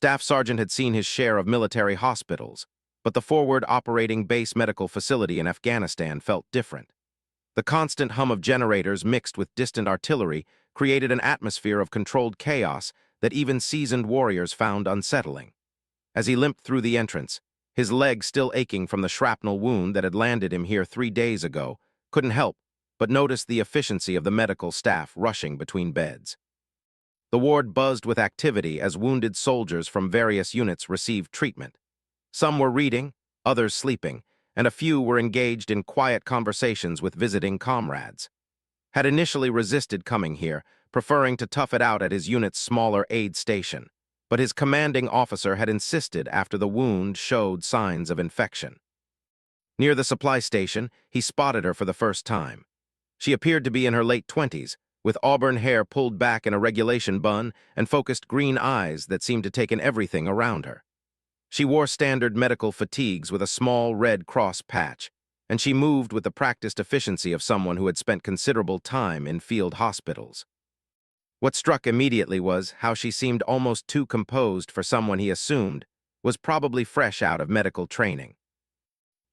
Staff Sergeant had seen his share of military hospitals, but the forward operating base medical facility in Afghanistan felt different. The constant hum of generators mixed with distant artillery created an atmosphere of controlled chaos that even seasoned warriors found unsettling. As he limped through the entrance, his leg still aching from the shrapnel wound that had landed him here 3 days ago, couldn't help but notice the efficiency of the medical staff rushing between beds. The ward buzzed with activity as wounded soldiers from various units received treatment. Some were reading, others sleeping, and a few were engaged in quiet conversations with visiting comrades. Had initially resisted coming here, preferring to tough it out at his unit's smaller aid station, but his commanding officer had insisted after the wound showed signs of infection. Near the supply station, he spotted her for the first time. She appeared to be in her late 20s, with auburn hair pulled back in a regulation bun and focused green eyes that seemed to take in everything around her. She wore standard medical fatigues with a small red cross patch, and she moved with the practiced efficiency of someone who had spent considerable time in field hospitals. What struck immediately was how she seemed almost too composed for someone he assumed was probably fresh out of medical training.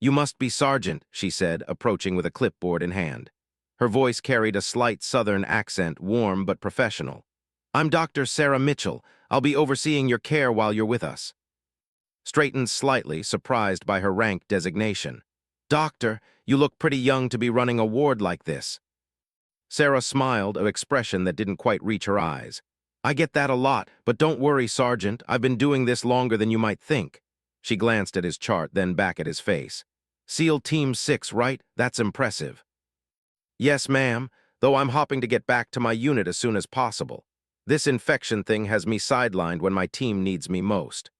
"You must be Sergeant," she said, approaching with a clipboard in hand. Her voice carried a slight southern accent, warm but professional. "I'm Dr. Sarah Mitchell. I'll be overseeing your care while you're with us." Straightened slightly, surprised by her rank designation. "Doctor, you look pretty young to be running a ward like this." Sarah smiled, an expression that didn't quite reach her eyes. "I get that a lot, but don't worry, Sergeant. I've been doing this longer than you might think." She glanced at his chart, then back at his face. "SEAL Team 6, right? That's impressive." "Yes, ma'am, though I'm hopping to get back to my unit as soon as possible. This infection thing has me sidelined when my team needs me most."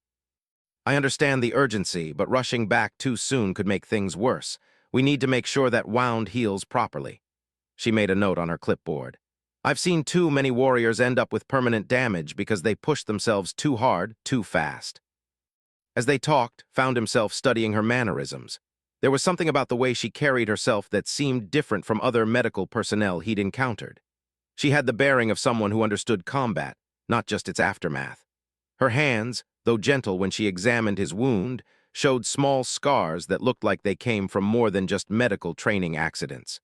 "I understand the urgency, but rushing back too soon could make things worse. We need to make sure that wound heals properly." She made a note on her clipboard. "I've seen too many warriors end up with permanent damage because they pushed themselves too hard, too fast." As they talked, found himself studying her mannerisms. There was something about the way she carried herself that seemed different from other medical personnel he'd encountered. She had the bearing of someone who understood combat, not just its aftermath. Her hands, though gentle when she examined his wound, showed small scars that looked like they came from more than just medical training accidents.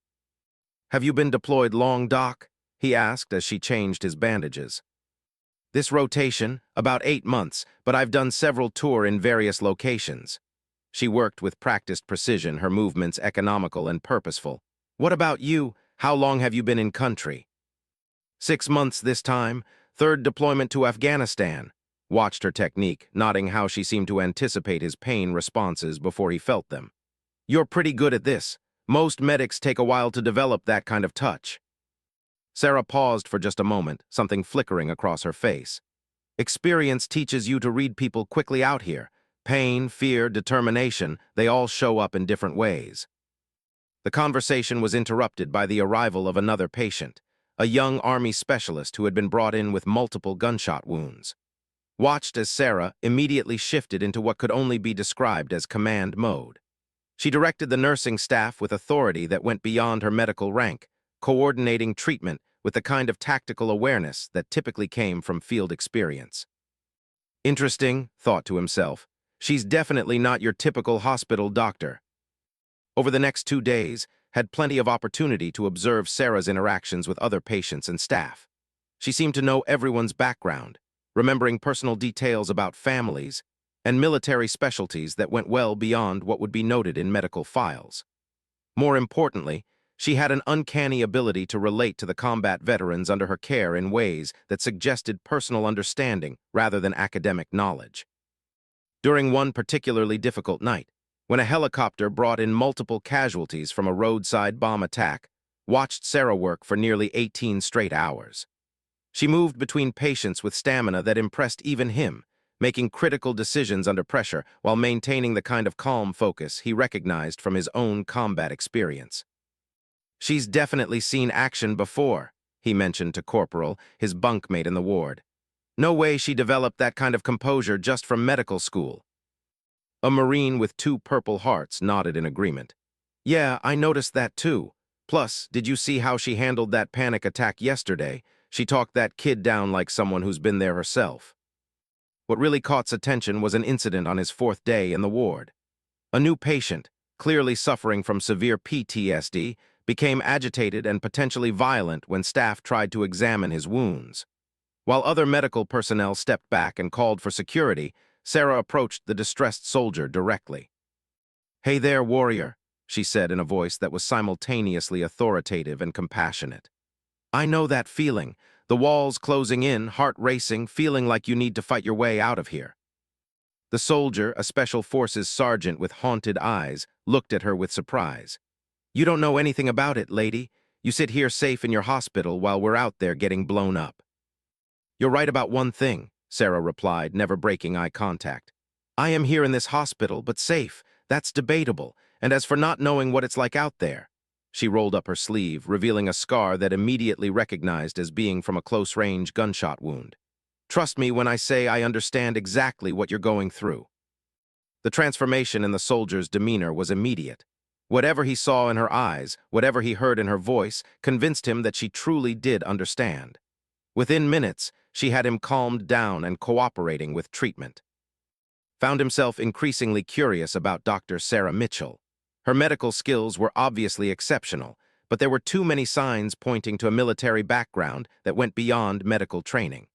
"Have you been deployed long, Doc?" he asked as she changed his bandages. "This rotation, about 8 months, but I've done several tours in various locations." She worked with practiced precision, her movements economical and purposeful. "What about you? How long have you been in country?" 6 months this time, 3rd deployment to Afghanistan." Watched her technique, noting how she seemed to anticipate his pain responses before he felt them. "You're pretty good at this. Most medics take a while to develop that kind of touch." Sarah paused for just a moment, something flickering across her face. "Experience teaches you to read people quickly out here. Pain, fear, determination, they all show up in different ways." The conversation was interrupted by the arrival of another patient, a young Army specialist who had been brought in with multiple gunshot wounds. Watched as Sarah immediately shifted into what could only be described as command mode. She directed the nursing staff with authority that went beyond her medical rank, coordinating treatment with the kind of tactical awareness that typically came from field experience. "Interesting," thought to himself. "She's definitely not your typical hospital doctor." Over the next 2 days, had plenty of opportunity to observe Sarah's interactions with other patients and staff. She seemed to know everyone's background, remembering personal details about families and military specialties that went well beyond what would be noted in medical files. More importantly, she had an uncanny ability to relate to the combat veterans under her care in ways that suggested personal understanding rather than academic knowledge. During one particularly difficult night, when a helicopter brought in multiple casualties from a roadside bomb attack, watched Sarah work for nearly 18 straight hours. She moved between patients with stamina that impressed even him, making critical decisions under pressure while maintaining the kind of calm focus he recognized from his own combat experience. "She's definitely seen action before," he mentioned to Corporal, his bunkmate in the ward. "No way she developed that kind of composure just from medical school." A Marine with 2 Purple Hearts nodded in agreement. "Yeah, I noticed that too. Plus, did you see how she handled that panic attack yesterday? She talked that kid down like someone who's been there herself." What really caught attention was an incident on his fourth day in the ward. A new patient, clearly suffering from severe PTSD, became agitated and potentially violent when staff tried to examine his wounds. While other medical personnel stepped back and called for security, Sarah approached the distressed soldier directly. "Hey there, warrior," she said in a voice that was simultaneously authoritative and compassionate. "I know that feeling, the walls closing in, heart racing, feeling like you need to fight your way out of here." The soldier, a Special Forces sergeant with haunted eyes, looked at her with surprise. "You don't know anything about it, lady. You sit here safe in your hospital while we're out there getting blown up." "You're right about one thing," Sarah replied, never breaking eye contact. "I am here in this hospital, but safe. That's debatable. And as for not knowing what it's like out there," she rolled up her sleeve, revealing a scar that immediately recognized as being from a close-range gunshot wound. "Trust me when I say I understand exactly what you're going through." The transformation in the soldier's demeanor was immediate. Whatever he saw in her eyes, whatever he heard in her voice, convinced him that she truly did understand. Within minutes, she had him calmed down and cooperating with treatment. Found himself increasingly curious about Dr. Sarah Mitchell. Her medical skills were obviously exceptional, but there were too many signs pointing to a military background that went beyond medical training.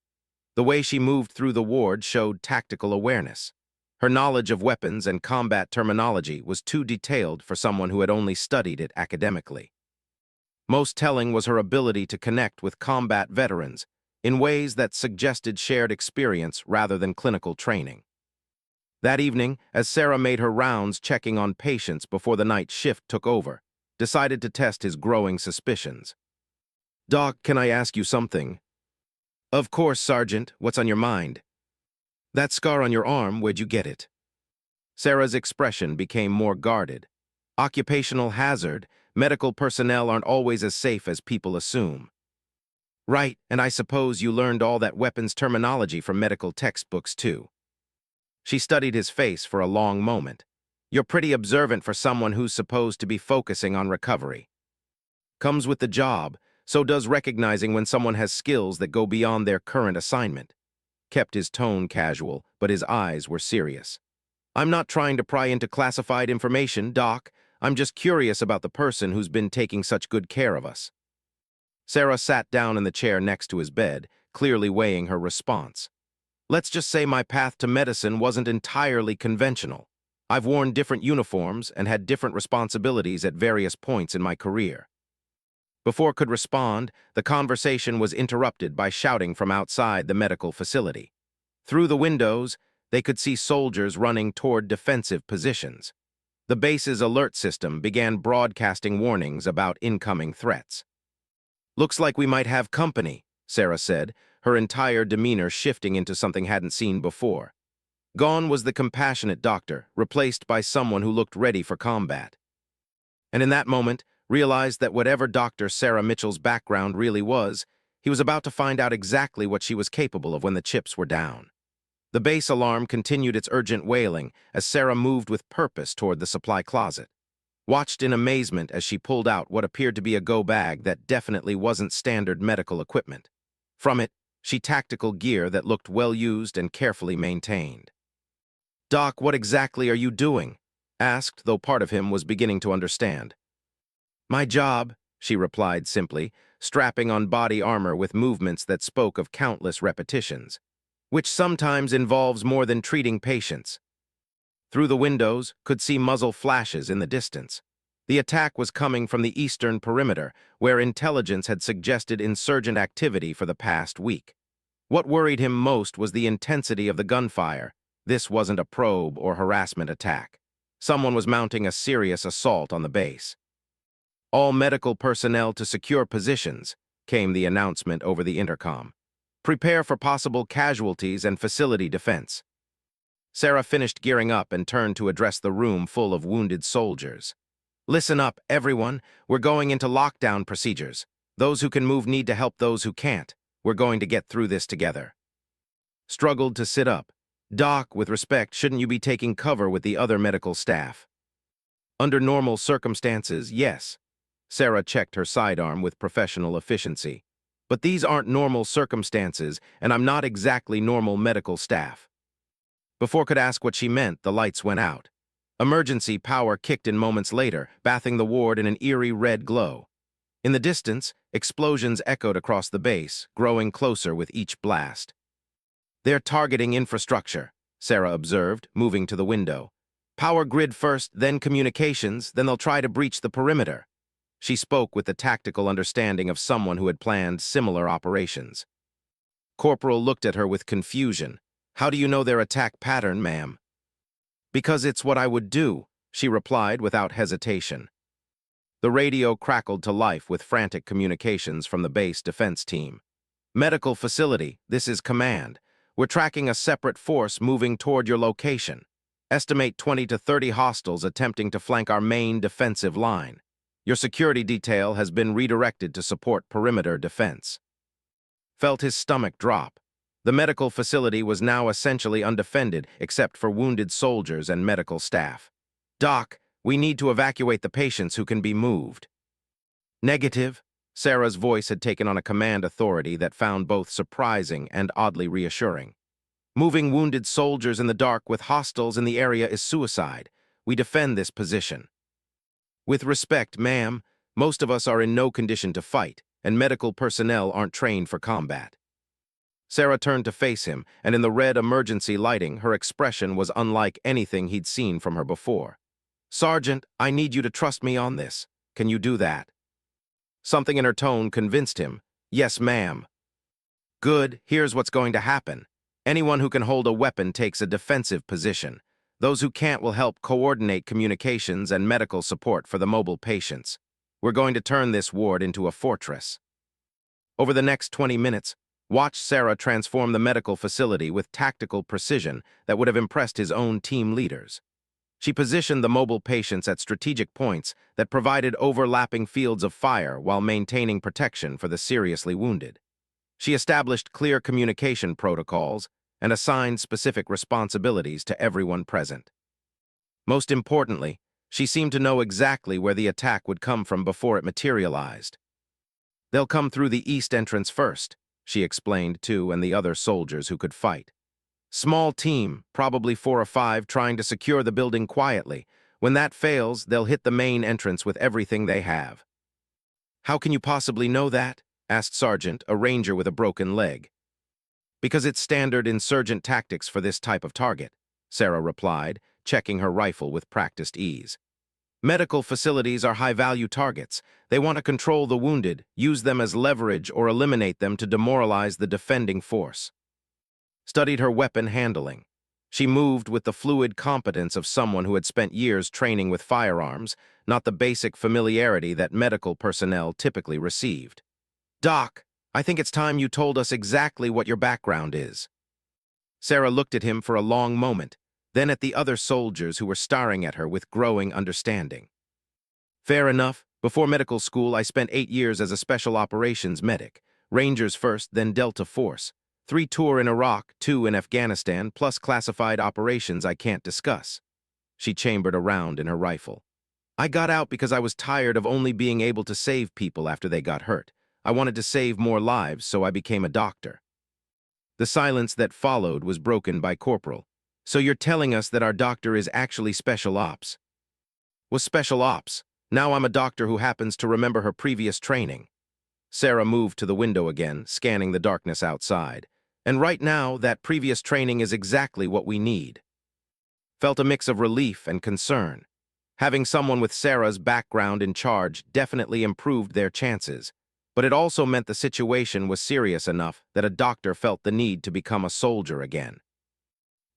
The way she moved through the ward showed tactical awareness. Her knowledge of weapons and combat terminology was too detailed for someone who had only studied it academically. Most telling was her ability to connect with combat veterans in ways that suggested shared experience rather than clinical training. That evening, as Sarah made her rounds checking on patients before the night shift took over, decided to test his growing suspicions. "Doc, can I ask you something?" "Of course, Sergeant. What's on your mind?" "That scar on your arm, where'd you get it?" Sarah's expression became more guarded. "Occupational hazard. Medical personnel aren't always as safe as people assume." "Right, and I suppose you learned all that weapons terminology from medical textbooks, too." She studied his face for a long moment. "You're pretty observant for someone who's supposed to be focusing on recovery." "Comes with the job, so does recognizing when someone has skills that go beyond their current assignment." Kept his tone casual, but his eyes were serious. "I'm not trying to pry into classified information, Doc. I'm just curious about the person who's been taking such good care of us." Sarah sat down in the chair next to his bed, clearly weighing her response. "Let's just say my path to medicine wasn't entirely conventional. I've worn different uniforms and had different responsibilities at various points in my career." Before could respond, the conversation was interrupted by shouting from outside the medical facility. Through the windows, they could see soldiers running toward defensive positions. The base's alert system began broadcasting warnings about incoming threats. "Looks like we might have company," Sarah said, her entire demeanor shifting into something hadn't seen before. Gone was the compassionate doctor, replaced by someone who looked ready for combat. And in that moment, realized that whatever Dr. Sarah Mitchell's background really was, he was about to find out exactly what she was capable of when the chips were down. The base alarm continued its urgent wailing as Sarah moved with purpose toward the supply closet. Watched in amazement as she pulled out what appeared to be a go bag that definitely wasn't standard medical equipment. From it, she tactical gear that looked well-used and carefully maintained. "Doc, what exactly are you doing?" asked, though part of him was beginning to understand. "My job," she replied simply, strapping on body armor with movements that spoke of countless repetitions, "which sometimes involves more than treating patients." Through the windows, could see muzzle flashes in the distance. The attack was coming from the eastern perimeter, where intelligence had suggested insurgent activity for the past week. What worried him most was the intensity of the gunfire. This wasn't a probe or harassment attack. Someone was mounting a serious assault on the base. "All medical personnel to secure positions," came the announcement over the intercom. "Prepare for possible casualties and facility defense." Sarah finished gearing up and turned to address the room full of wounded soldiers. "Listen up, everyone. We're going into lockdown procedures. Those who can move need to help those who can't. We're going to get through this together." Struggled to sit up. "Doc, with respect, shouldn't you be taking cover with the other medical staff?" "Under normal circumstances, yes." Sarah checked her sidearm with professional efficiency. "But these aren't normal circumstances, and I'm not exactly normal medical staff. Before could ask what she meant, the lights went out. Emergency power kicked in moments later, bathing the ward in an eerie red glow. In the distance, explosions echoed across the base, growing closer with each blast. "They're targeting infrastructure," Sarah observed, moving to the window. "Power grid first, then communications, then they'll try to breach the perimeter." She spoke with the tactical understanding of someone who had planned similar operations. Corporal looked at her with confusion. "How do you know their attack pattern, ma'am?" "Because it's what I would do," she replied without hesitation. The radio crackled to life with frantic communications from the base defense team. "Medical facility, this is command. We're tracking a separate force moving toward your location. Estimate 20 to 30 hostiles attempting to flank our main defensive line. Your security detail has been redirected to support perimeter defense." Felt his stomach drop. The medical facility was now essentially undefended except for wounded soldiers and medical staff. "Doc, we need to evacuate the patients who can be moved." "Negative." Sarah's voice had taken on a command authority that found both surprising and oddly reassuring. "Moving wounded soldiers in the dark with hostiles in the area is suicide. We defend this position." "With respect, ma'am, most of us are in no condition to fight, and medical personnel aren't trained for combat." Sarah turned to face him, and in the red emergency lighting, her expression was unlike anything he'd seen from her before. "Sergeant, I need you to trust me on this. Can you do that?" Something in her tone convinced him. "Yes, ma'am." "Good, here's what's going to happen. Anyone who can hold a weapon takes a defensive position. Those who can't will help coordinate communications and medical support for the mobile patients. We're going to turn this ward into a fortress." Over the next 20 minutes, watch Sarah transform the medical facility with tactical precision that would have impressed his own team leaders. She positioned the mobile patients at strategic points that provided overlapping fields of fire while maintaining protection for the seriously wounded. She established clear communication protocols and assigned specific responsibilities to everyone present. Most importantly, she seemed to know exactly where the attack would come from before it materialized. "They'll come through the east entrance first," she explained to and the other soldiers who could fight. "Small team, probably 4 or 5, trying to secure the building quietly. When that fails, they'll hit the main entrance with everything they have." "How can you possibly know that?" asked Sergeant, a ranger with a broken leg. "Because it's standard insurgent tactics for this type of target," Sarah replied, checking her rifle with practiced ease. "Medical facilities are high-value targets. They want to control the wounded, use them as leverage, or eliminate them to demoralize the defending force." Studied her weapon handling. She moved with the fluid competence of someone who had spent years training with firearms, not the basic familiarity that medical personnel typically received. "Doc, I think it's time you told us exactly what your background is." Sarah looked at him for a long moment, then at the other soldiers who were staring at her with growing understanding. "Fair enough. Before medical school, I spent 8 years as a special operations medic. Rangers first, then Delta Force. 3 tour in Iraq, 2 in Afghanistan, plus classified operations I can't discuss." She chambered a round in her rifle. "I got out because I was tired of only being able to save people after they got hurt. I wanted to save more lives, so I became a doctor." The silence that followed was broken by Corporal. "So you're telling us that our doctor is actually special ops?" "Was special ops. Now I'm a doctor who happens to remember her previous training." Sarah moved to the window again, scanning the darkness outside. "And right now, that previous training is exactly what we need." Felt a mix of relief and concern. Having someone with Sarah's background in charge definitely improved their chances, but it also meant the situation was serious enough that a doctor felt the need to become a soldier again.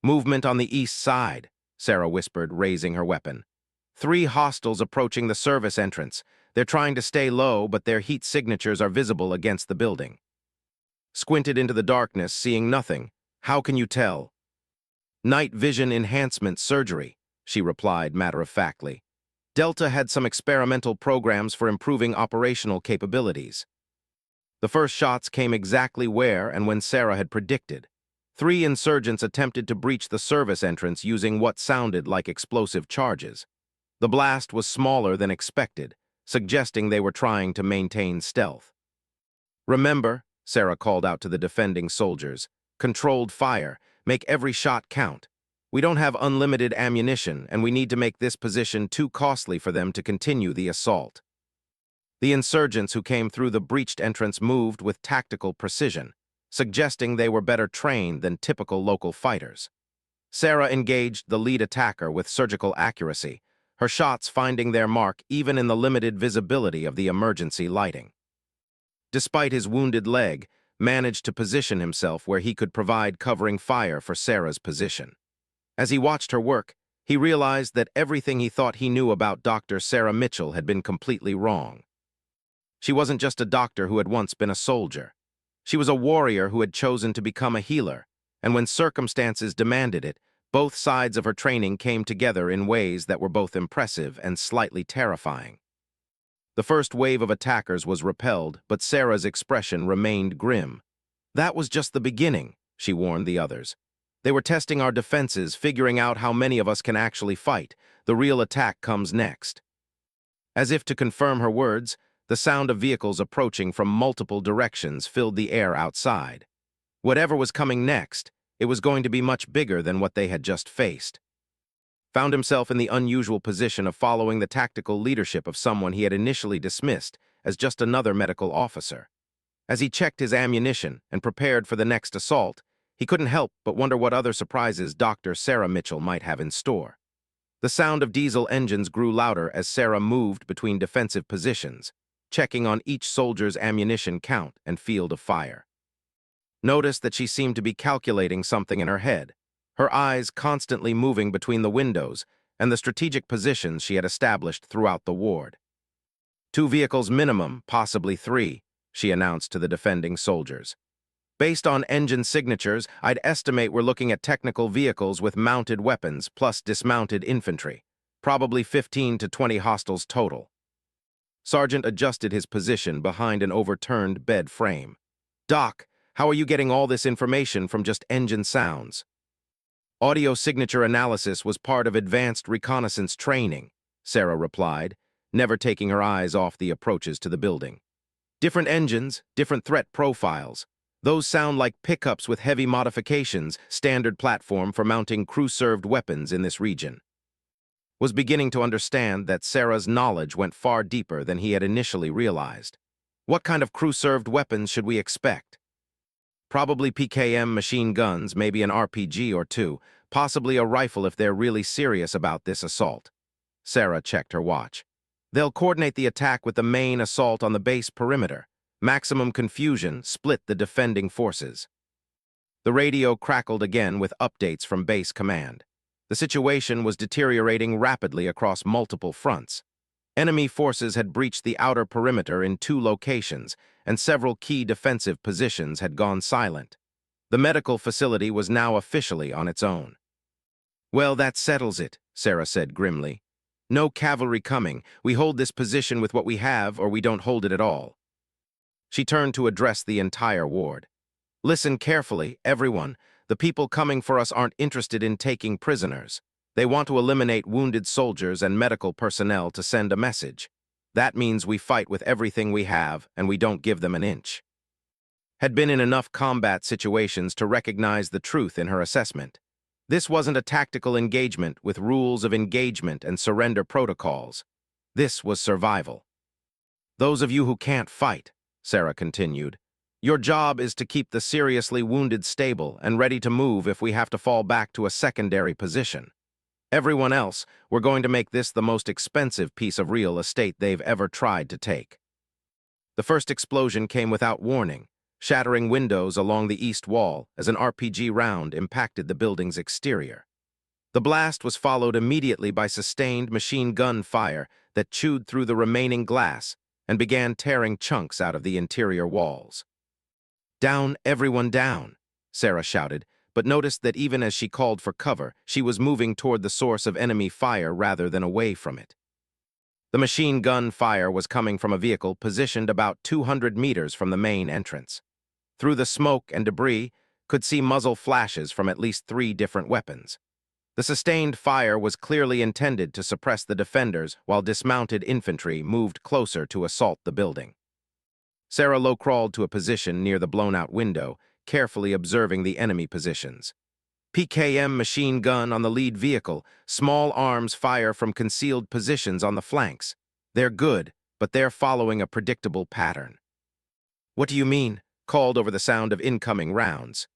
"Movement on the east side," Sarah whispered, raising her weapon. 3 hostiles approaching the service entrance. They're trying to stay low, but their heat signatures are visible against the building." Squinted into the darkness, seeing nothing. "How can you tell?" "Night vision enhancement surgery," she replied matter-of-factly. "Delta had some experimental programs for improving operational capabilities." The first shots came exactly where and when Sarah had predicted. 3 insurgents attempted to breach the service entrance using what sounded like explosive charges. The blast was smaller than expected, suggesting they were trying to maintain stealth. "Remember," Sarah called out to the defending soldiers, "controlled fire. Make every shot count." We don't have unlimited ammunition, and we need to make this position too costly for them to continue the assault. The insurgents who came through the breached entrance moved with tactical precision, suggesting they were better trained than typical local fighters. Sarah engaged the lead attacker with surgical accuracy, her shots finding their mark even in the limited visibility of the emergency lighting. Despite his wounded leg, managed to position himself where he could provide covering fire for Sarah's position. As he watched her work, he realized that everything he thought he knew about Dr. Sarah Mitchell had been completely wrong. She wasn't just a doctor who had once been a soldier. She was a warrior who had chosen to become a healer, and when circumstances demanded it, both sides of her training came together in ways that were both impressive and slightly terrifying. The first wave of attackers was repelled, but Sarah's expression remained grim. "That was just the beginning," she warned the others. "They were testing our defenses, figuring out how many of us can actually fight. The real attack comes next." As if to confirm her words, the sound of vehicles approaching from multiple directions filled the air outside. Whatever was coming next, it was going to be much bigger than what they had just faced. Found himself in the unusual position of following the tactical leadership of someone he had initially dismissed as just another medical officer. As he checked his ammunition and prepared for the next assault, he couldn't help but wonder what other surprises Dr. Sarah Mitchell might have in store. The sound of diesel engines grew louder as Sarah moved between defensive positions, checking on each soldier's ammunition count and field of fire. Noticed that she seemed to be calculating something in her head, her eyes constantly moving between the windows and the strategic positions she had established throughout the ward. "2 vehicles minimum, possibly 3, she announced to the defending soldiers. "Based on engine signatures, I'd estimate we're looking at technical vehicles with mounted weapons plus dismounted infantry, probably 15 to 20 hostiles total." Sergeant adjusted his position behind an overturned bed frame. "Doc, how are you getting all this information from just engine sounds?" "Audio signature analysis was part of advanced reconnaissance training," Sarah replied, never taking her eyes off the approaches to the building. "Different engines, different threat profiles. Those sound like pickups with heavy modifications, standard platform for mounting crew-served weapons in this region." Was beginning to understand that Sarah's knowledge went far deeper than he had initially realized. "What kind of crew-served weapons should we expect?" "Probably PKM machine guns, maybe an RPG or 2, possibly a rifle if they're really serious about this assault." Sarah checked her watch. "They'll coordinate the attack with the main assault on the base perimeter. Maximum confusion, split the defending forces." The radio crackled again with updates from base command. The situation was deteriorating rapidly across multiple fronts. Enemy forces had breached the outer perimeter in 2 locations, and several key defensive positions had gone silent. The medical facility was now officially on its own. "Well, that settles it," Sarah said grimly. "No cavalry coming. We hold this position with what we have, or we don't hold it at all." She turned to address the entire ward. "Listen carefully, everyone. The people coming for us aren't interested in taking prisoners. They want to eliminate wounded soldiers and medical personnel to send a message. That means we fight with everything we have, and we don't give them an inch." Had been in enough combat situations to recognize the truth in her assessment. This wasn't a tactical engagement with rules of engagement and surrender protocols. This was survival. "Those of you who can't fight," Sarah continued, "your job is to keep the seriously wounded stable and ready to move if we have to fall back to a secondary position. Everyone else, we're going to make this the most expensive piece of real estate they've ever tried to take." The first explosion came without warning, shattering windows along the east wall as an RPG round impacted the building's exterior. The blast was followed immediately by sustained machine gun fire that chewed through the remaining glass and began tearing chunks out of the interior walls. "Down, everyone down," Sarah shouted, but noticed that even as she called for cover, she was moving toward the source of enemy fire rather than away from it. The machine gun fire was coming from a vehicle positioned about 200 meters from the main entrance. Through the smoke and debris, could see muzzle flashes from at least 3 different weapons. The sustained fire was clearly intended to suppress the defenders while dismounted infantry moved closer to assault the building. Sarah low-crawled to a position near the blown-out window, carefully observing the enemy positions. PKM machine gun on the lead vehicle. Small arms fire from concealed positions on the flanks. They're good, but they're following a predictable pattern. What do you mean? Called over the sound of incoming rounds.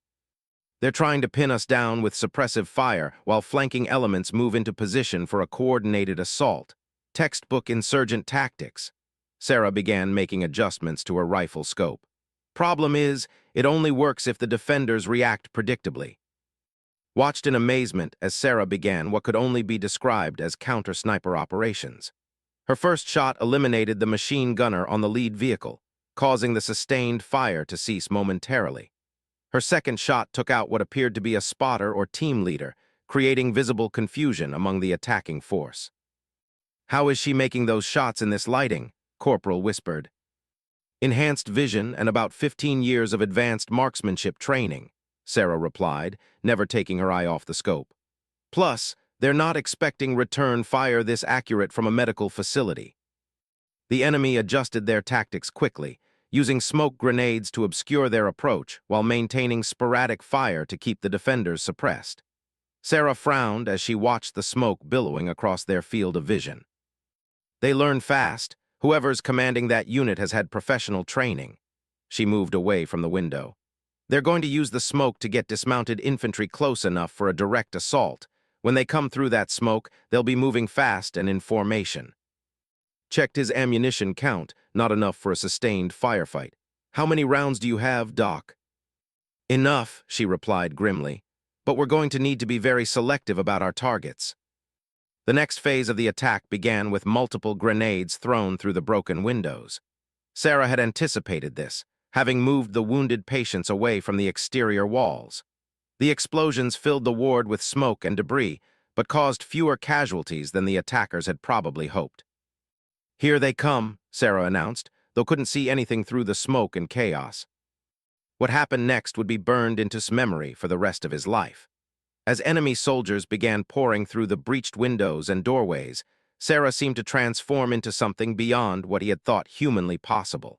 They're trying to pin us down with suppressive fire while flanking elements move into position for a coordinated assault. Textbook insurgent tactics. Sarah began making adjustments to her rifle scope. Problem is, it only works if the defenders react predictably. Watched in amazement as Sarah began what could only be described as counter-sniper operations. Her first shot eliminated the machine gunner on the lead vehicle, causing the sustained fire to cease momentarily. Her second shot took out what appeared to be a spotter or team leader, creating visible confusion among the attacking force. "How is she making those shots in this lighting?" Corporal whispered. "Enhanced vision and about 15 years of advanced marksmanship training," Sarah replied, never taking her eye off the scope. "Plus, they're not expecting return fire this accurate from a medical facility." The enemy adjusted their tactics quickly, using smoke grenades to obscure their approach while maintaining sporadic fire to keep the defenders suppressed. Sarah frowned as she watched the smoke billowing across their field of vision. They learn fast. Whoever's commanding that unit has had professional training. She moved away from the window. They're going to use the smoke to get dismounted infantry close enough for a direct assault. When they come through that smoke, they'll be moving fast and in formation. Checked his ammunition count, not enough for a sustained firefight. "How many rounds do you have, Doc?" "Enough," she replied grimly, "but we're going to need to be very selective about our targets." The next phase of the attack began with multiple grenades thrown through the broken windows. Sarah had anticipated this, having moved the wounded patients away from the exterior walls. The explosions filled the ward with smoke and debris, but caused fewer casualties than the attackers had probably hoped. "Here they come," Sarah announced, though couldn't see anything through the smoke and chaos. What happened next would be burned into his memory for the rest of his life. As enemy soldiers began pouring through the breached windows and doorways, Sarah seemed to transform into something beyond what he had thought humanly possible.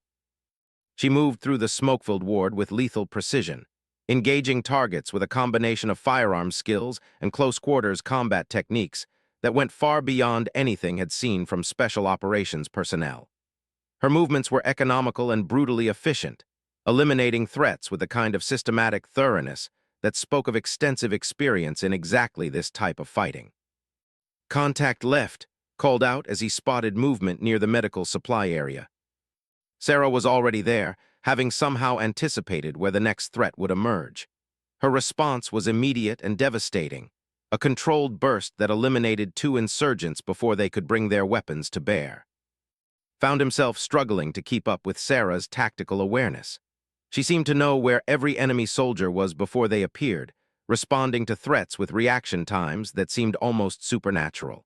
She moved through the smoke-filled ward with lethal precision, engaging targets with a combination of firearm skills and close-quarters combat techniques that went far beyond anything had seen from special operations personnel. Her movements were economical and brutally efficient, eliminating threats with a kind of systematic thoroughness that spoke of extensive experience in exactly this type of fighting. "Contact left," called out as he spotted movement near the medical supply area. Sarah was already there, having somehow anticipated where the next threat would emerge. Her response was immediate and devastating, a controlled burst that eliminated 2 insurgents before they could bring their weapons to bear. Found himself struggling to keep up with Sarah's tactical awareness. She seemed to know where every enemy soldier was before they appeared, responding to threats with reaction times that seemed almost supernatural.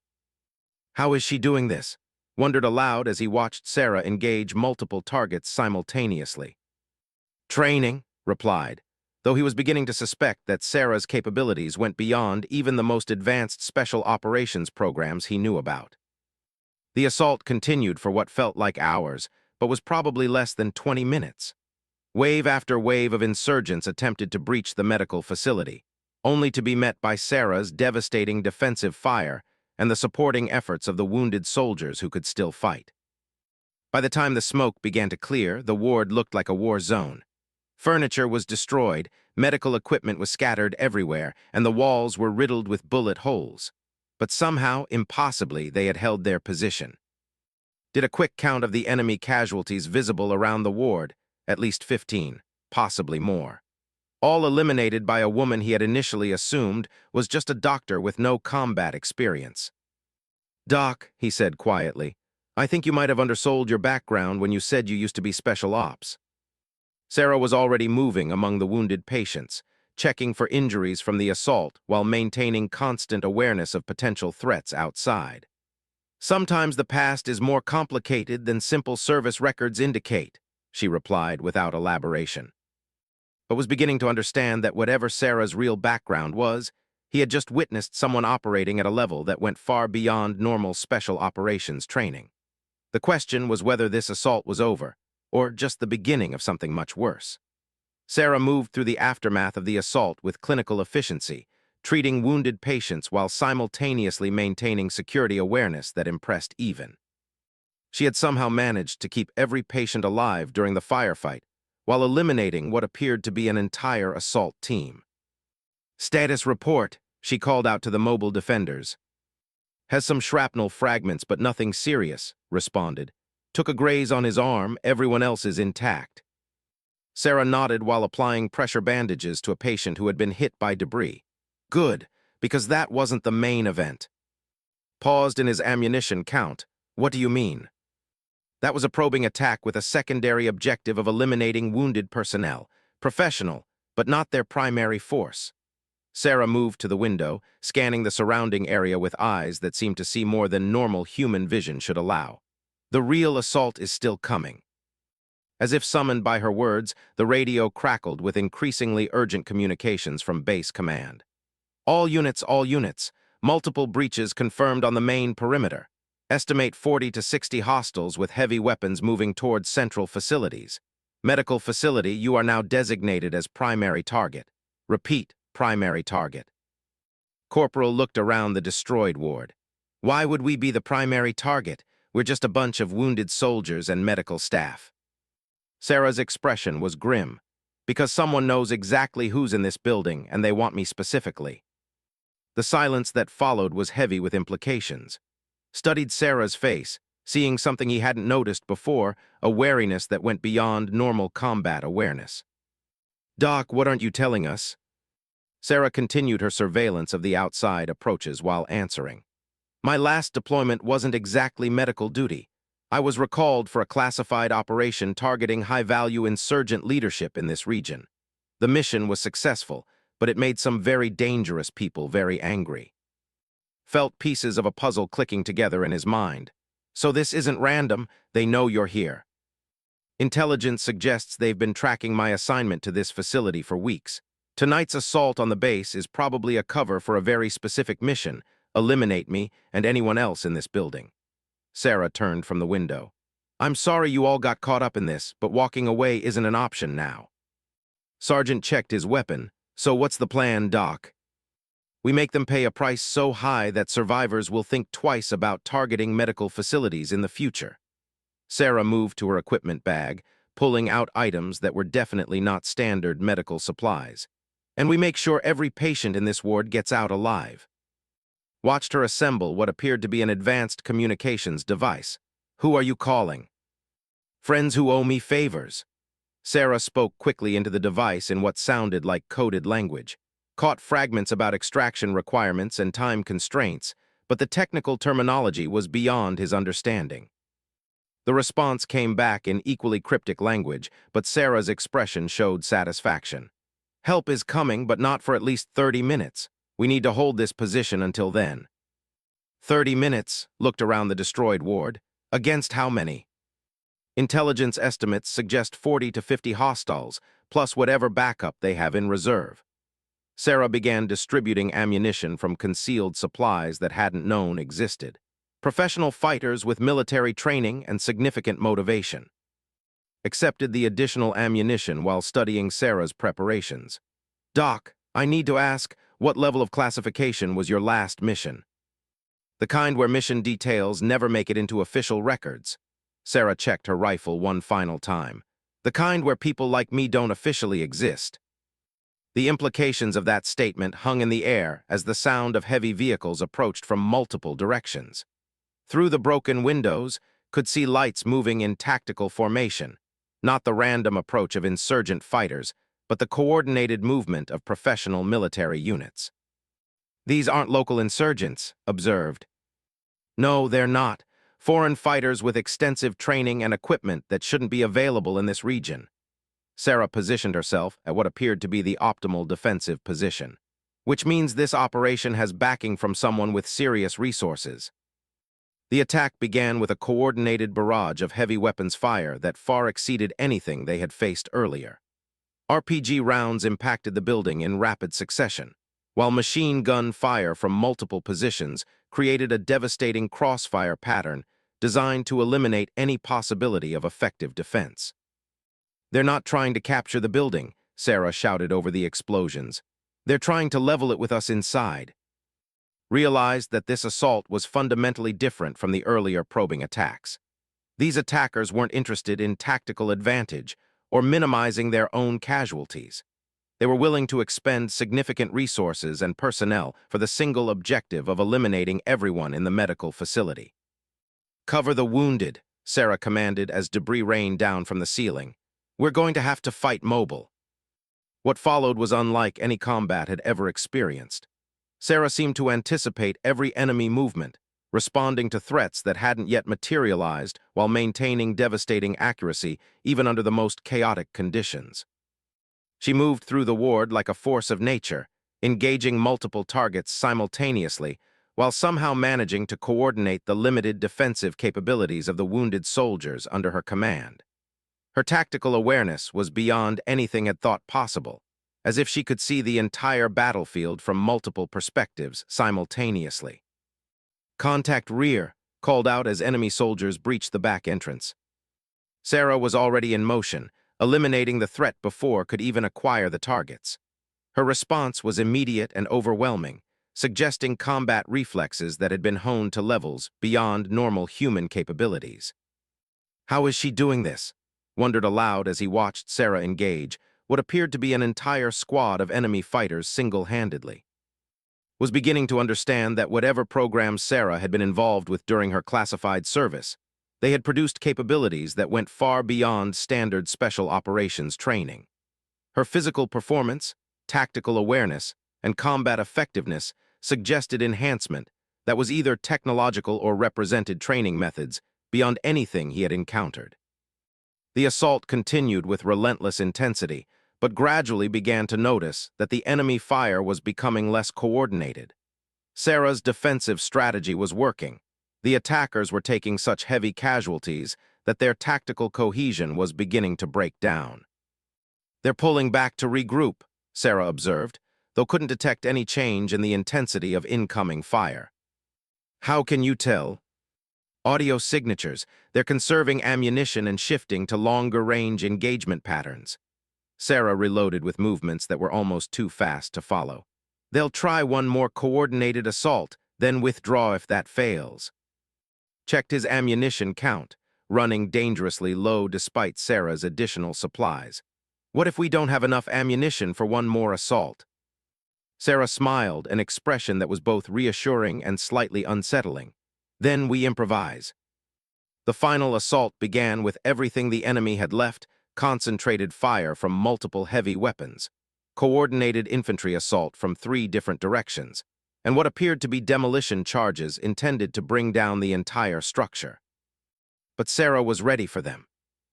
"How is she doing this?" wondered aloud as he watched Sarah engage multiple targets simultaneously. "Training," replied, though he was beginning to suspect that Sarah's capabilities went beyond even the most advanced special operations programs he knew about. The assault continued for what felt like hours, but was probably less than 20 minutes. Wave after wave of insurgents attempted to breach the medical facility, only to be met by Sarah's devastating defensive fire and the supporting efforts of the wounded soldiers who could still fight. By the time the smoke began to clear, the ward looked like a war zone. Furniture was destroyed, medical equipment was scattered everywhere, and the walls were riddled with bullet holes. But somehow, impossibly, they had held their position. Did a quick count of the enemy casualties visible around the ward, at least 15, possibly more. All eliminated by a woman he had initially assumed was just a doctor with no combat experience. "Doc," he said quietly, "I think you might have undersold your background when you said you used to be special ops." Sarah was already moving among the wounded patients, checking for injuries from the assault while maintaining constant awareness of potential threats outside. "Sometimes the past is more complicated than simple service records indicate," she replied without elaboration, but was beginning to understand that whatever Sarah's real background was, he had just witnessed someone operating at a level that went far beyond normal special operations training. The question was whether this assault was over, or just the beginning of something much worse. Sarah moved through the aftermath of the assault with clinical efficiency, treating wounded patients while simultaneously maintaining security awareness that impressed even. She had somehow managed to keep every patient alive during the firefight, while eliminating what appeared to be an entire assault team. "Status report," she called out to the mobile defenders. "Has some shrapnel fragments, but nothing serious," responded. "Took a graze on his arm, everyone else is intact." Sarah nodded while applying pressure bandages to a patient who had been hit by debris. "Good, because that wasn't the main event." Paused in his ammunition count. "What do you mean?" "That was a probing attack with a secondary objective of eliminating wounded personnel. Professional, but not their primary force." Sarah moved to the window, scanning the surrounding area with eyes that seemed to see more than normal human vision should allow. "The real assault is still coming." As if summoned by her words, the radio crackled with increasingly urgent communications from base command. All units, multiple breaches confirmed on the main perimeter. Estimate 40 to 60 hostiles with heavy weapons moving towards central facilities. Medical facility, you are now designated as primary target. Repeat, primary target." Corporal looked around the destroyed ward. "Why would we be the primary target? We're just a bunch of wounded soldiers and medical staff." Sarah's expression was grim. "Because someone knows exactly who's in this building, and they want me specifically." The silence that followed was heavy with implications. Studied Sarah's face, seeing something he hadn't noticed before, a wariness that went beyond normal combat awareness. "Doc, what aren't you telling us?" Sarah continued her surveillance of the outside approaches while answering. "My last deployment wasn't exactly medical duty. I was recalled for a classified operation targeting high-value insurgent leadership in this region. The mission was successful, but it made some very dangerous people very angry." Felt pieces of a puzzle clicking together in his mind. "So this isn't random, they know you're here." "Intelligence suggests they've been tracking my assignment to this facility for weeks. Tonight's assault on the base is probably a cover for a very specific mission: eliminate me and anyone else in this building." Sarah turned from the window. "I'm sorry you all got caught up in this, but walking away isn't an option now." Sergeant checked his weapon. "So what's the plan, Doc?" "We make them pay a price so high that survivors will think twice about targeting medical facilities in the future." Sarah moved to her equipment bag, pulling out items that were definitely not standard medical supplies. "And we make sure every patient in this ward gets out alive." Watched her assemble what appeared to be an advanced communications device. "Who are you calling?" "Friends who owe me favors." Sarah spoke quickly into the device in what sounded like coded language. Caught fragments about extraction requirements and time constraints, but the technical terminology was beyond his understanding. The response came back in equally cryptic language, but Sarah's expression showed satisfaction. "Help is coming, but not for at least 30 minutes. We need to hold this position until then." 30 minutes, looked around the destroyed ward. Against how many? Intelligence estimates suggest 40 to 50 hostiles, plus whatever backup they have in reserve. Sarah began distributing ammunition from concealed supplies that hadn't known existed. Professional fighters with military training and significant motivation. Accepted the additional ammunition while studying Sarah's preparations. "Doc, I need to ask, what level of classification was your last mission?" "The kind where mission details never make it into official records." Sarah checked her rifle one final time. "The kind where people like me don't officially exist." The implications of that statement hung in the air as the sound of heavy vehicles approached from multiple directions. Through the broken windows, could see lights moving in tactical formation, not the random approach of insurgent fighters, but the coordinated movement of professional military units. "These aren't local insurgents," observed. "No, they're not. Foreign fighters with extensive training and equipment that shouldn't be available in this region." Sarah positioned herself at what appeared to be the optimal defensive position. "Which means this operation has backing from someone with serious resources." The attack began with a coordinated barrage of heavy weapons fire that far exceeded anything they had faced earlier. RPG rounds impacted the building in rapid succession, while machine gun fire from multiple positions created a devastating crossfire pattern designed to eliminate any possibility of effective defense. "They're not trying to capture the building," Sarah shouted over the explosions. They're trying to level it with us inside. Realized that this assault was fundamentally different from the earlier probing attacks. These attackers weren't interested in tactical advantage or minimizing their own casualties. They were willing to expend significant resources and personnel for the single objective of eliminating everyone in the medical facility. "Cover the wounded," Sarah commanded as debris rained down from the ceiling. "We're going to have to fight mobile." What followed was unlike any combat had ever experienced. Sarah seemed to anticipate every enemy movement, responding to threats that hadn't yet materialized while maintaining devastating accuracy even under the most chaotic conditions. She moved through the ward like a force of nature, engaging multiple targets simultaneously, while somehow managing to coordinate the limited defensive capabilities of the wounded soldiers under her command. Her tactical awareness was beyond anything had thought possible, as if she could see the entire battlefield from multiple perspectives simultaneously. "Contact rear," called out as enemy soldiers breached the back entrance. Sarah was already in motion, eliminating the threat before could even acquire the targets. Her response was immediate and overwhelming, suggesting combat reflexes that had been honed to levels beyond normal human capabilities. "How is she doing this?" wondered aloud as he watched Sarah engage what appeared to be an entire squad of enemy fighters single-handedly. Was beginning to understand that whatever programs Sarah had been involved with during her classified service, they had produced capabilities that went far beyond standard special operations training. Her physical performance, tactical awareness, and combat effectiveness suggested enhancement that was either technological or represented training methods beyond anything he had encountered. The assault continued with relentless intensity, but gradually began to notice that the enemy fire was becoming less coordinated. Sarah's defensive strategy was working. The attackers were taking such heavy casualties that their tactical cohesion was beginning to break down. "They're pulling back to regroup," Sarah observed, though couldn't detect any change in the intensity of incoming fire. "How can you tell?" "Audio signatures. They're conserving ammunition and shifting to longer-range engagement patterns." Sarah reloaded with movements that were almost too fast to follow. "They'll try one more coordinated assault, then withdraw if that fails." Checked his ammunition count, running dangerously low despite Sarah's additional supplies. "What if we don't have enough ammunition for one more assault?" Sarah smiled, an expression that was both reassuring and slightly unsettling. "Then we improvise." The final assault began with everything the enemy had left: concentrated fire from multiple heavy weapons, coordinated infantry assault from 3 different directions, and what appeared to be demolition charges intended to bring down the entire structure. But Sarah was ready for them,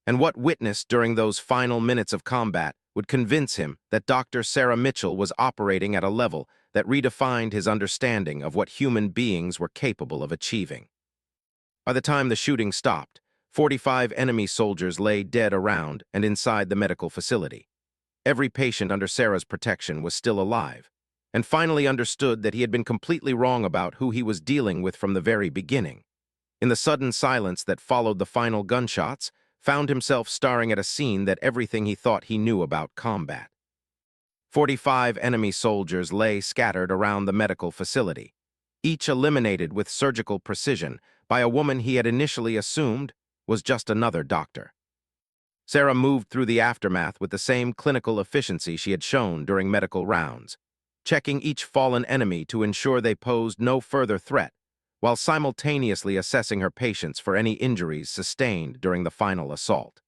and what witnessed during those final minutes of combat would convince him that Dr. Sarah Mitchell was operating at a level that redefined his understanding of what human beings were capable of achieving. By the time the shooting stopped, 45 enemy soldiers lay dead around and inside the medical facility. Every patient under Sarah's protection was still alive, and finally understood that he had been completely wrong about who he was dealing with from the very beginning. In the sudden silence that followed the final gunshots, found himself staring at a scene that everything he thought he knew about combat. 45 enemy soldiers lay scattered around the medical facility, each eliminated with surgical precision by a woman he had initially assumed was just another doctor. Sarah moved through the aftermath with the same clinical efficiency she had shown during medical rounds, checking each fallen enemy to ensure they posed no further threat, while simultaneously assessing her patients for any injuries sustained during the final assault.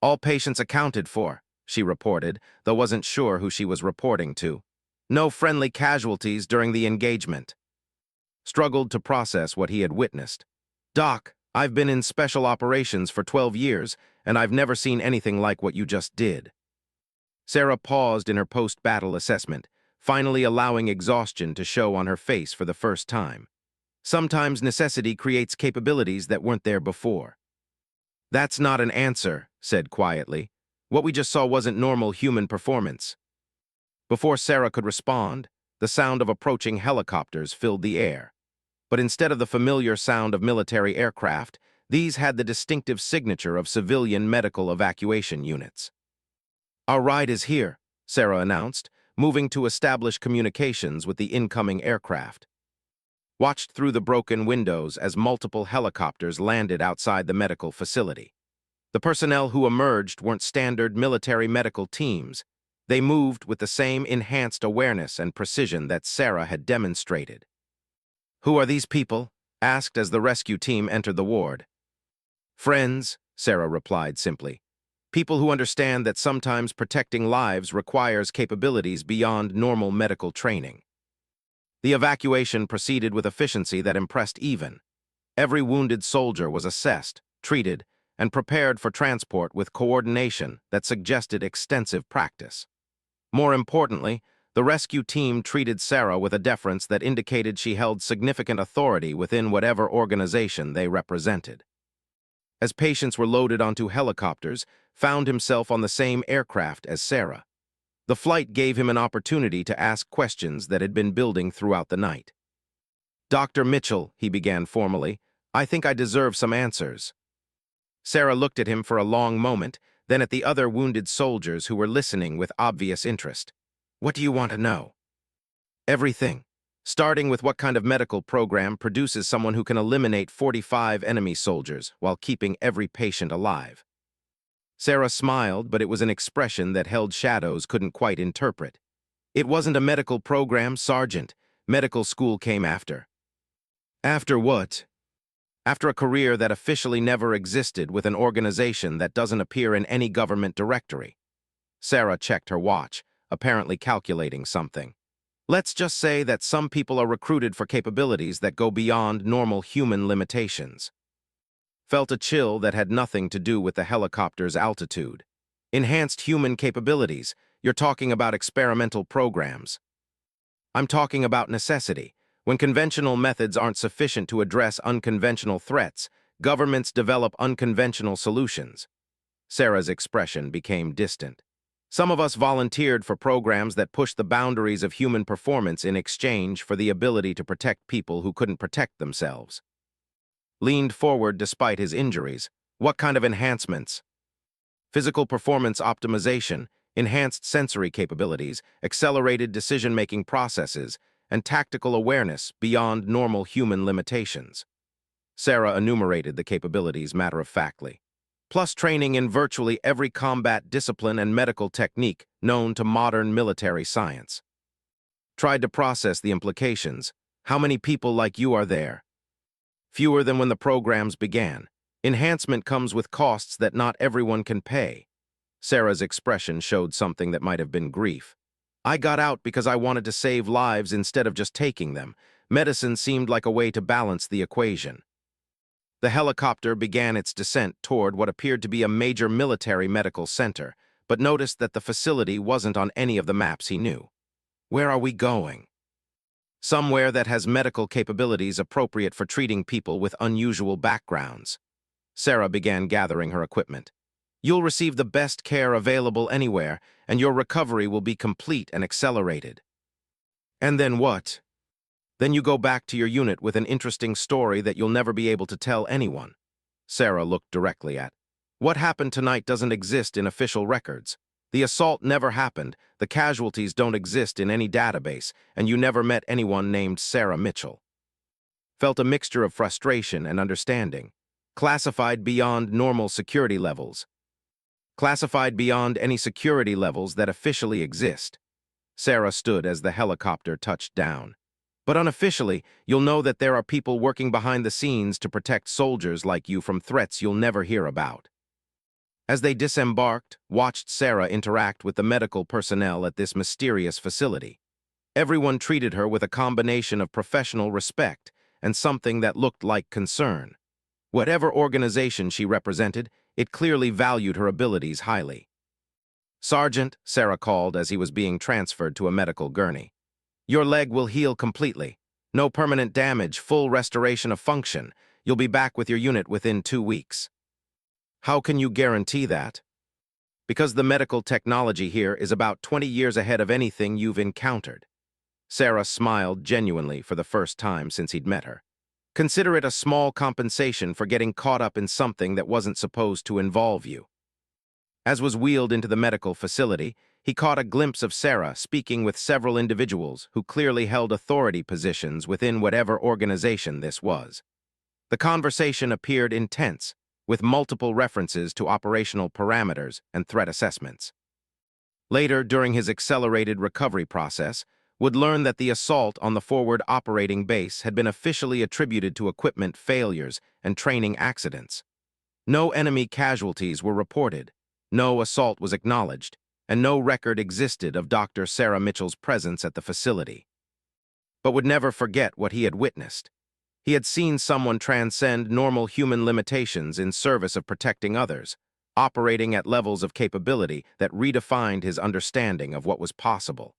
"All patients accounted for," she reported, though wasn't sure who she was reporting to. "No friendly casualties during the engagement." Struggled to process what he had witnessed. "Doc, I've been in special operations for 12 years, and I've never seen anything like what you just did." Sarah paused in her post-battle assessment, finally allowing exhaustion to show on her face for the first time. Sometimes necessity creates capabilities that weren't there before. "That's not an answer," said quietly. "What we just saw wasn't normal human performance." Before Sarah could respond, the sound of approaching helicopters filled the air. But instead of the familiar sound of military aircraft, these had the distinctive signature of civilian medical evacuation units. "Our ride is here," Sarah announced, moving to establish communications with the incoming aircraft. Watched through the broken windows as multiple helicopters landed outside the medical facility. The personnel who emerged weren't standard military medical teams. They moved with the same enhanced awareness and precision that Sarah had demonstrated. "Who are these people?" asked as the rescue team entered the ward. "Friends," Sarah replied simply. "People who understand that sometimes protecting lives requires capabilities beyond normal medical training." The evacuation proceeded with efficiency that impressed even. Every wounded soldier was assessed, treated, and prepared for transport with coordination that suggested extensive practice. More importantly, the rescue team treated Sarah with a deference that indicated she held significant authority within whatever organization they represented. As patients were loaded onto helicopters, found himself on the same aircraft as Sarah. The flight gave him an opportunity to ask questions that had been building throughout the night. "Dr. Mitchell," he began formally, "I think I deserve some answers." Sarah looked at him for a long moment, then at the other wounded soldiers who were listening with obvious interest. "What do you want to know?" "Everything. Starting with what kind of medical program produces someone who can eliminate 45 enemy soldiers while keeping every patient alive." Sarah smiled, but it was an expression that held shadows couldn't quite interpret. "It wasn't a medical program, Sergeant. Medical school came after." "After what?" "After a career that officially never existed with an organization that doesn't appear in any government directory." Sarah checked her watch, apparently calculating something. "Let's just say that some people are recruited for capabilities that go beyond normal human limitations." Felt a chill that had nothing to do with the helicopter's altitude. "Enhanced human capabilities. You're talking about experimental programs." "I'm talking about necessity. When conventional methods aren't sufficient to address unconventional threats, governments develop unconventional solutions." Sarah's expression became distant. "Some of us volunteered for programs that pushed the boundaries of human performance in exchange for the ability to protect people who couldn't protect themselves." Leaned forward despite his injuries. "What kind of enhancements?" "Physical performance optimization, enhanced sensory capabilities, accelerated decision-making processes, and tactical awareness beyond normal human limitations." Sarah enumerated the capabilities matter-of-factly. "Plus training in virtually every combat discipline and medical technique known to modern military science." Tried to process the implications. "How many people like you are there?" "Fewer than when the programs began. Enhancement comes with costs that not everyone can pay." Sarah's expression showed something that might have been grief. "I got out because I wanted to save lives instead of just taking them. Medicine seemed like a way to balance the equation." The helicopter began its descent toward what appeared to be a major military medical center, but noticed that the facility wasn't on any of the maps he knew. "Where are we going?" "Somewhere that has medical capabilities appropriate for treating people with unusual backgrounds." Sarah began gathering her equipment. "You'll receive the best care available anywhere, and your recovery will be complete and accelerated." "And then what?" "Then you go back to your unit with an interesting story that you'll never be able to tell anyone." Sarah looked directly at. "What happened tonight doesn't exist in official records. The assault never happened, the casualties don't exist in any database, and you never met anyone named Sarah Mitchell." Felt a mixture of frustration and understanding. "Classified beyond normal security levels." "Classified beyond any security levels that officially exist." Sarah stood as the helicopter touched down. "But unofficially, you'll know that there are people working behind the scenes to protect soldiers like you from threats you'll never hear about." As they disembarked, watched Sarah interact with the medical personnel at this mysterious facility. Everyone treated her with a combination of professional respect and something that looked like concern. Whatever organization she represented, it clearly valued her abilities highly. "Sergeant," Sarah called as he was being transferred to a medical gurney. "Your leg will heal completely. No permanent damage, full restoration of function. You'll be back with your unit within 2 weeks." "How can you guarantee that?" "Because the medical technology here is about 20 years ahead of anything you've encountered." Sarah smiled genuinely for the first time since he'd met her. "Consider it a small compensation for getting caught up in something that wasn't supposed to involve you." As was wheeled into the medical facility, he caught a glimpse of Sarah speaking with several individuals who clearly held authority positions within whatever organization this was. The conversation appeared intense, with multiple references to operational parameters and threat assessments. Later, during his accelerated recovery process, would learn that the assault on the forward operating base had been officially attributed to equipment failures and training accidents. No enemy casualties were reported, no assault was acknowledged, and no record existed of Dr. Sarah Mitchell's presence at the facility. But would never forget what he had witnessed. He had seen someone transcend normal human limitations in service of protecting others, operating at levels of capability that redefined his understanding of what was possible.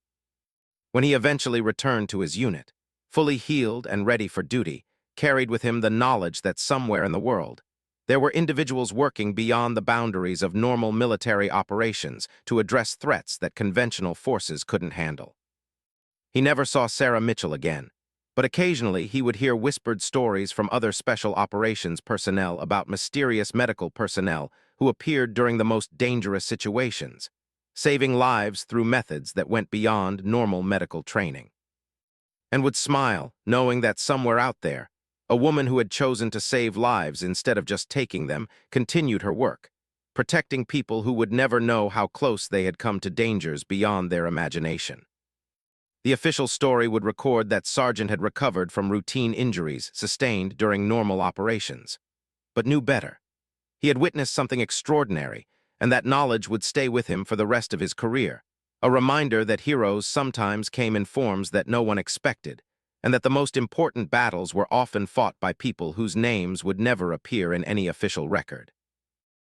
When he eventually returned to his unit, fully healed and ready for duty, carried with him the knowledge that somewhere in the world, there were individuals working beyond the boundaries of normal military operations to address threats that conventional forces couldn't handle. He never saw Sarah Mitchell again, but occasionally he would hear whispered stories from other special operations personnel about mysterious medical personnel who appeared during the most dangerous situations, saving lives through methods that went beyond normal medical training. And would smile, knowing that somewhere out there, a woman who had chosen to save lives instead of just taking them continued her work, protecting people who would never know how close they had come to dangers beyond their imagination. The official story would record that Sargent had recovered from routine injuries sustained during normal operations, but knew better. He had witnessed something extraordinary, and that knowledge would stay with him for the rest of his career, a reminder that heroes sometimes came in forms that no one expected, and that the most important battles were often fought by people whose names would never appear in any official record.